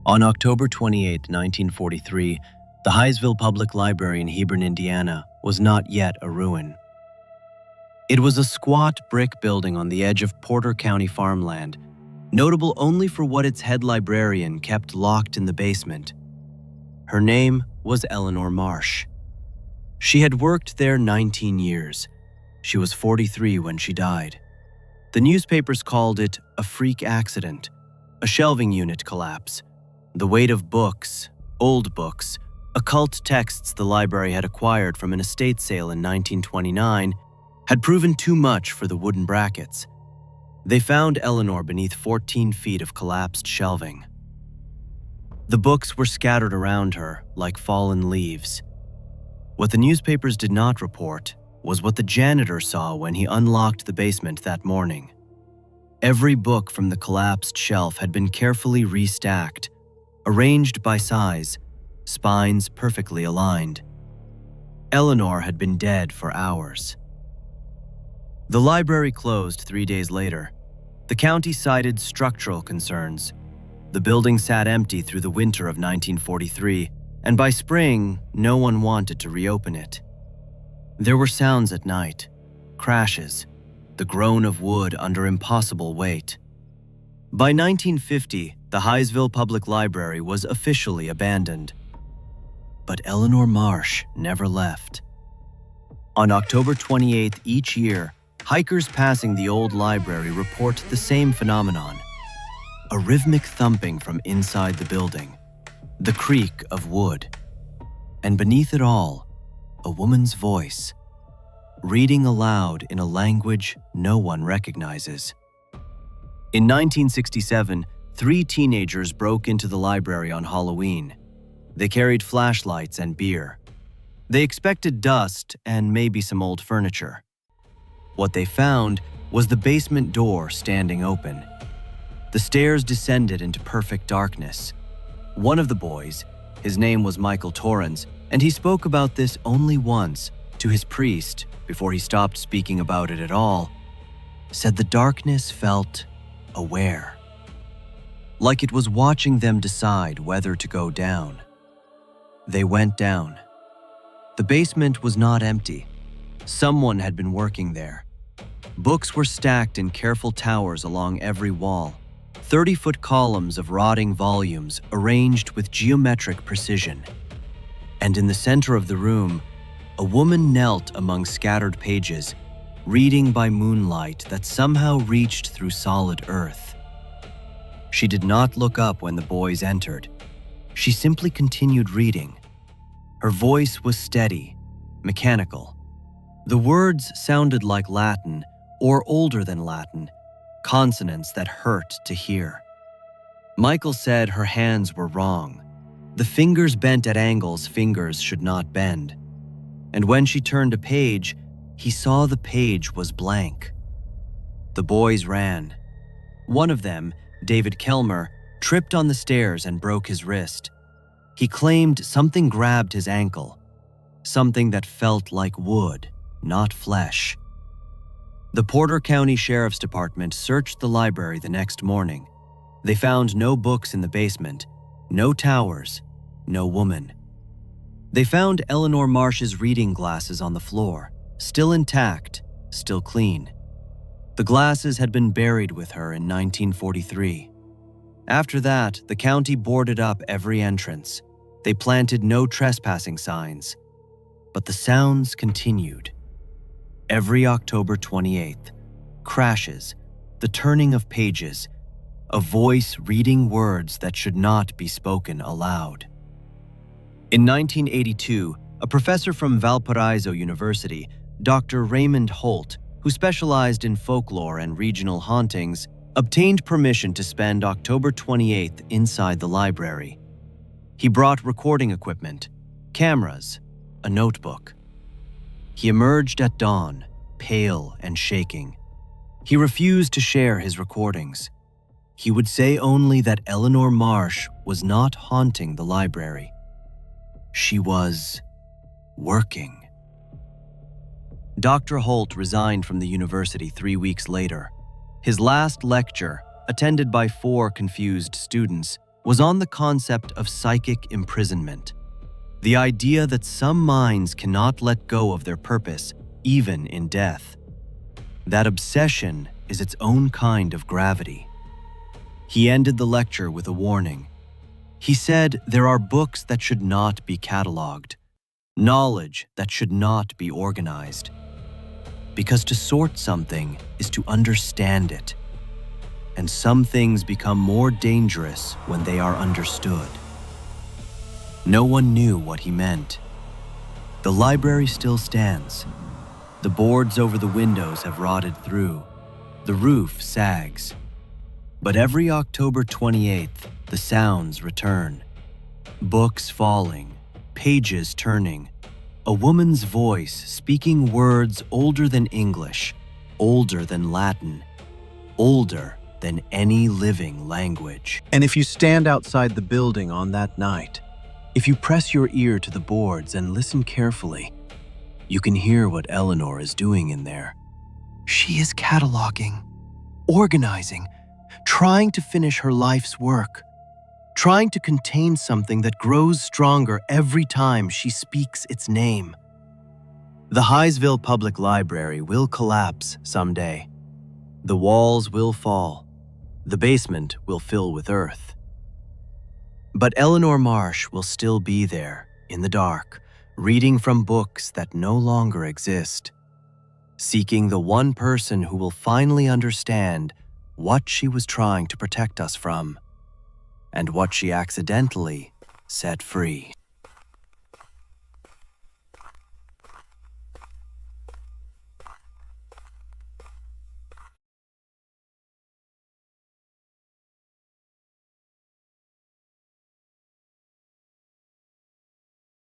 On October 28, 1943, the Hysville Public Library in Hebron, Indiana, was not yet a ruin. It was a squat brick building on the edge of Porter County farmland, notable only for what its head librarian kept locked in the basement. Her name was Eleanor Marsh. She had worked there 19 years. She was 43 when she died. The newspapers called it a freak accident, a shelving unit collapse. The weight of books, old books, occult texts the library had acquired from an estate sale in 1929 had proven too much for the wooden brackets. They found Eleanor beneath 14 feet of collapsed shelving. The books were scattered around her like fallen leaves. What the newspapers did not report was what the janitor saw when he unlocked the basement that morning. Every book from the collapsed shelf had been carefully restacked, arranged by size, spines perfectly aligned. Eleanor had been dead for hours. The library closed 3 days later. The county cited structural concerns. The building sat empty through the winter of 1943, and by spring, no one wanted to reopen it. There were sounds at night, crashes, the groan of wood under impossible weight. By 1950, the Hysville Public Library was officially abandoned. But Eleanor Marsh never left. On October 28th each year, hikers passing the old library report the same phenomenon. A rhythmic thumping from inside the building, the creak of wood, and beneath it all, a woman's voice, reading aloud in a language no one recognizes. In 1967, 3 teenagers broke into the library on Halloween. They carried flashlights and beer. They expected dust and maybe some old furniture. What they found was the basement door standing open. The stairs descended into perfect darkness. One of the boys, his name was Michael Torrens, and he spoke about this only once to his priest before he stopped speaking about it at all, said the darkness felt aware, like it was watching them decide whether to go down. They went down. The basement was not empty. Someone had been working there. Books were stacked in careful towers along every wall, 30-foot columns of rotting volumes arranged with geometric precision. And in the center of the room, a woman knelt among scattered pages, reading by moonlight that somehow reached through solid earth. She did not look up when the boys entered. She simply continued reading. Her voice was steady, mechanical. The words sounded like Latin, or older than Latin, consonants that hurt to hear. Michael said her hands were wrong. The fingers bent at angles fingers should not bend. And when she turned a page, he saw the page was blank. The boys ran. One of them, David Kelmer, tripped on the stairs and broke his wrist. He claimed something grabbed his ankle, something that felt like wood, not flesh. The Porter County Sheriff's Department searched the library the next morning. They found no books in the basement, no towers, no woman. They found Eleanor Marsh's reading glasses on the floor, still intact, still clean. The glasses had been buried with her in 1943. After that, the county boarded up every entrance. They planted no trespassing signs. But the sounds continued. Every October 28th, crashes, the turning of pages, a voice reading words that should not be spoken aloud. In 1982, a professor from Valparaiso University, Dr. Raymond Holt, who specialized in folklore and regional hauntings, obtained permission to spend October 28th inside the library. He brought recording equipment, cameras, a notebook. He emerged at dawn, pale and shaking. He refused to share his recordings. He would say only that Eleanor Marsh was not haunting the library. She was working. Dr. Holt resigned from the university 3 weeks later. His last lecture, attended by 4 confused students, was on the concept of psychic imprisonment, the idea that some minds cannot let go of their purpose, even in death. That obsession is its own kind of gravity. He ended the lecture with a warning. He said there are books that should not be cataloged, knowledge that should not be organized, because to sort something is to understand it, and some things become more dangerous when they are understood. No one knew what he meant. The library still stands. The boards over the windows have rotted through. The roof sags. But every October 28th, the sounds return. Books falling, pages turning, a woman's voice speaking words older than English, older than Latin, older than any living language. And if you stand outside the building on that night, if you press your ear to the boards and listen carefully, you can hear what Eleanor is doing in there. She is cataloging, organizing, trying to finish her life's work, trying to contain something that grows stronger every time she speaks its name. The Hysville Public Library will collapse someday. The walls will fall. The basement will fill with earth. But Eleanor Marsh will still be there, in the dark, reading from books that no longer exist, seeking the one person who will finally understand what she was trying to protect us from, and what she accidentally set free.